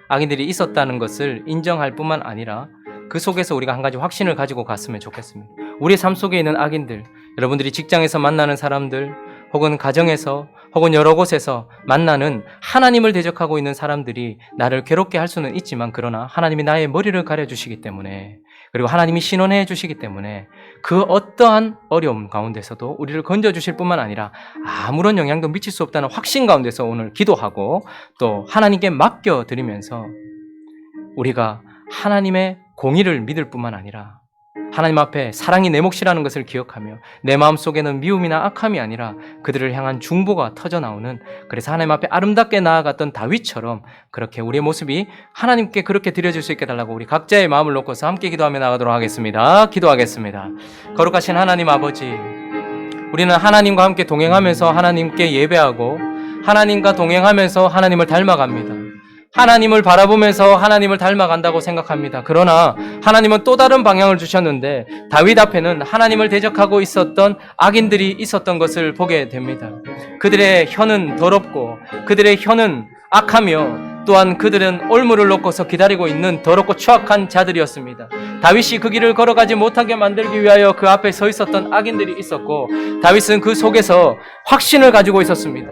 악인들이 있었다는 것을 인정할 뿐만 아니라 그 속에서 우리가 한 가지 확신을 가지고 갔으면 좋겠습니다. 우리 삶 속에 있는 악인들, 여러분들이 직장에서 만나는 사람들, 혹은 가정에서, 혹은 여러 곳에서 만나는 하나님을 대적하고 있는 사람들이 나를 괴롭게 할 수는 있지만, 그러나 하나님이 나의 머리를 가려주시기 때문에, 그리고 하나님이 신원해 주시기 때문에 그 어떠한 어려움 가운데서도 우리를 건져주실 뿐만 아니라 아무런 영향도 미칠 수 없다는 확신 가운데서 오늘 기도하고 또 하나님께 맡겨드리면서 우리가 하나님의 공의를 믿을 뿐만 아니라 하나님 앞에 사랑이 내 몫이라는 것을 기억하며 내 마음속에는 미움이나 악함이 아니라 그들을 향한 중보가 터져나오는, 그래서 하나님 앞에 아름답게 나아갔던 다윗처럼 그렇게 우리의 모습이 하나님께 그렇게 드려질 수 있게 달라고 우리 각자의 마음을 놓고서 함께 기도하며 나가도록 하겠습니다. 기도하겠습니다. 거룩하신 하나님 아버지, 우리는 하나님과 함께 동행하면서 하나님께 예배하고 하나님과 동행하면서 하나님을 닮아갑니다. 하나님을 바라보면서 하나님을 닮아간다고 생각합니다. 그러나 하나님은 또 다른 방향을 주셨는데 다윗 앞에는 하나님을 대적하고 있었던 악인들이 있었던 것을 보게 됩니다. 그들의 혀는 더럽고 그들의 혀는 악하며 또한 그들은 올무를 놓고서 기다리고 있는 더럽고 추악한 자들이었습니다. 다윗이 그 길을 걸어가지 못하게 만들기 위하여 그 앞에 서 있었던 악인들이 있었고 다윗은 그 속에서 확신을 가지고 있었습니다.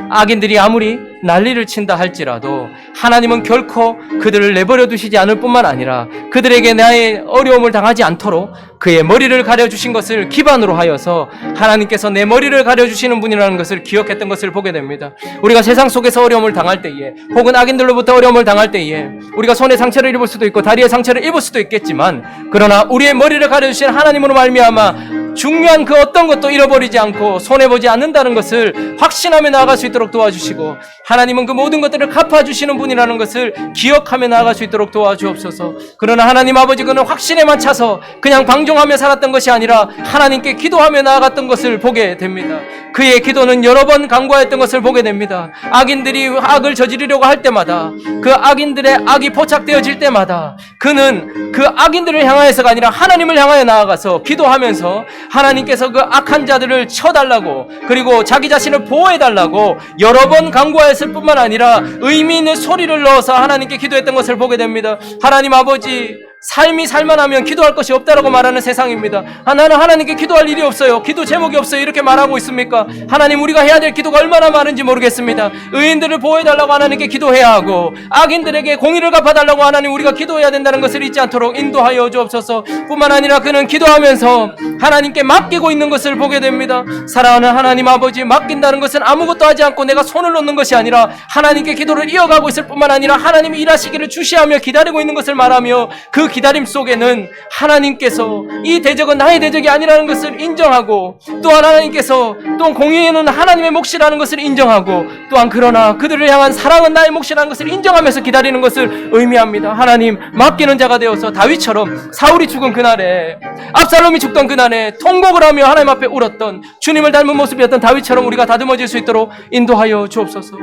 악인들이 아무리 난리를 친다 할지라도 하나님은 결코 그들을 내버려 두시지 않을 뿐만 아니라 그들에게 나의 어려움을 당하지 않도록 그의 머리를 가려주신 것을 기반으로 하여서 하나님께서 내 머리를 가려주시는 분이라는 것을 기억했던 것을 보게 됩니다. 우리가 세상 속에서 어려움을 당할 때에 혹은 악인들로부터 어려움을 당할 때에 우리가 손에 상처를 입을 수도 있고 다리에 상처를 입을 수도 있겠지만, 그러나 우리의 머리를 가려주신 하나님으로 말미암아 중요한 그 어떤 것도 잃어버리지 않고 손해보지 않는다는 것을 확신하며 나아갈 수 있도록 도와주시고, 하나님은 그 모든 것들을 갚아주시는 분이라는 것을 기억하며 나아갈 수 있도록 도와주옵소서. 그러나 하나님 아버지, 그는 확신에만 차서 그냥 방종하며 살았던 것이 아니라 하나님께 기도하며 나아갔던 것을 보게 됩니다. 그의 기도는 여러 번 간구하였던 것을 보게 됩니다. 악인들이 악을 저지르려고 할 때마다, 그 악인들의 악이 포착되어질 때마다 그는 그 악인들을 향하여서가 아니라 하나님을 향하여 나아가서 기도하면서 하나님께서 그 악한 자들을 쳐달라고, 그리고 자기 자신을 보호해달라고 여러 번 간구하였을 뿐만 아니라 의미 있는 소리를 넣어서 하나님께 기도했던 것을 보게 됩니다. 하나님 아버지, 삶이 살만하면 기도할 것이 없다라고 말하는 세상입니다. 나는 하나님께 기도할 일이 없어요. 기도 제목이 없어요. 이렇게 말하고 있습니까? 하나님, 우리가 해야 될 기도가 얼마나 많은지 모르겠습니다. 의인들을 보호해달라고 하나님께 기도해야 하고, 악인들에게 공의를 갚아달라고 하나님 우리가 기도해야 된다는 것을 잊지 않도록 인도하여 주옵소서. 뿐만 아니라 그는 기도하면서 하나님께 맡기고 있는 것을 보게 됩니다. 사랑하는 하나님 아버지, 맡긴다는 것은 아무것도 하지 않고 내가 손을 놓는 것이 아니라 하나님께 기도를 이어가고 있을 뿐만 아니라 하나님이 일하시기를 주시하며 기다리고 있는 것을 말하며, 그 기다림 속에는 하나님께서 이 대적은 나의 대적이 아니라는 것을 인정하고, 또한 하나님께서 또 공의는 하나님의 몫이라는 것을 인정하고, 또한 그러나 그들을 향한 사랑은 나의 몫이라는 것을 인정하면서 기다리는 것을 의미합니다. 하나님, 맡기는 자가 되어서 다윗처럼 사울이 죽은 그날에, 압살롬이 죽던 그날에 통곡을 하며 하나님 앞에 울었던 주님을 닮은 모습이었던 다윗처럼 우리가 다듬어질 수 있도록 인도하여 주옵소서.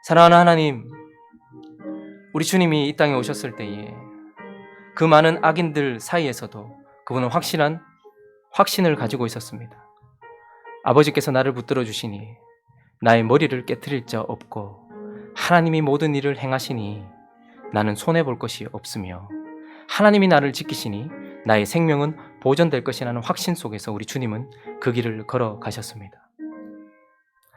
사랑하는 하나님, 우리 주님이 이 땅에 오셨을 때에 그 많은 악인들 사이에서도 그분은 확실한 확신을 가지고 있었습니다. 아버지께서 나를 붙들어 주시니 나의 머리를 깨트릴 자 없고, 하나님이 모든 일을 행하시니 나는 손해볼 것이 없으며, 하나님이 나를 지키시니 나의 생명은 보존될 것이라는 확신 속에서 우리 주님은 그 길을 걸어가셨습니다.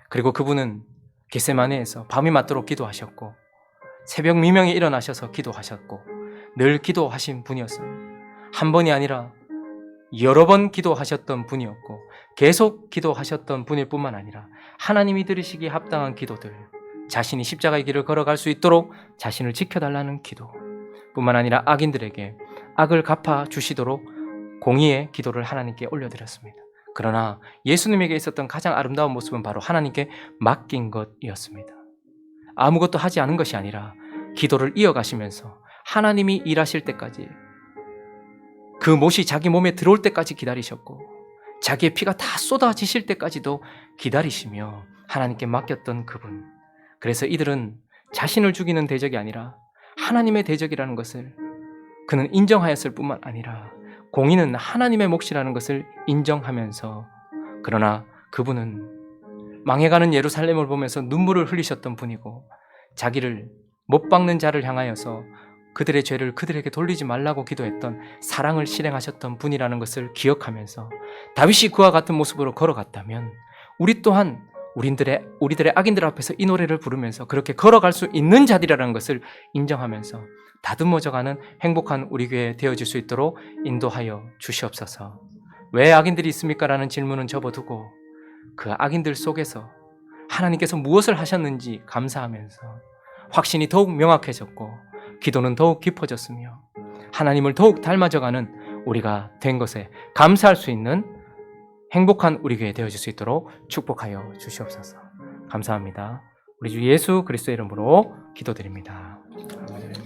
그리고 그분은 겟세마네에서 밤이 맞도록 기도하셨고, 새벽 미명에 일어나셔서 기도하셨고, 늘 기도하신 분이었습니다. 한 번이 아니라 여러 번 기도하셨던 분이었고, 계속 기도하셨던 분일 뿐만 아니라 하나님이 들으시기에 합당한 기도들, 자신이 십자가의 길을 걸어갈 수 있도록 자신을 지켜달라는 기도 뿐만 아니라 악인들에게 악을 갚아 주시도록 공의의 기도를 하나님께 올려드렸습니다. 그러나 예수님에게 있었던 가장 아름다운 모습은 바로 하나님께 맡긴 것이었습니다. 아무것도 하지 않은 것이 아니라 기도를 이어가시면서 하나님이 일하실 때까지, 그 못이 자기 몸에 들어올 때까지 기다리셨고, 자기의 피가 다 쏟아지실 때까지도 기다리시며 하나님께 맡겼던 그분. 그래서 이들은 자신을 죽이는 대적이 아니라 하나님의 대적이라는 것을 그는 인정하였을 뿐만 아니라 공의는 하나님의 몫이라는 것을 인정하면서, 그러나 그분은 망해가는 예루살렘을 보면서 눈물을 흘리셨던 분이고, 자기를 못 박는 자를 향하여서 그들의 죄를 그들에게 돌리지 말라고 기도했던 사랑을 실행하셨던 분이라는 것을 기억하면서 다윗이 그와 같은 모습으로 걸어갔다면 우리 또한 우리들의 악인들 앞에서 이 노래를 부르면서 그렇게 걸어갈 수 있는 자들이라는 것을 인정하면서 다듬어져가는 행복한 우리 교회 되어질 수 있도록 인도하여 주시옵소서. 왜 악인들이 있습니까? 라는 질문은 접어두고 그 악인들 속에서 하나님께서 무엇을 하셨는지 감사하면서 확신이 더욱 명확해졌고 기도는 더욱 깊어졌으며 하나님을 더욱 닮아져가는 우리가 된 것에 감사할 수 있는 행복한 우리 교회 되어질 수 있도록 축복하여 주시옵소서. 감사합니다. 우리 주 예수 그리스도의 이름으로 기도드립니다. 아멘.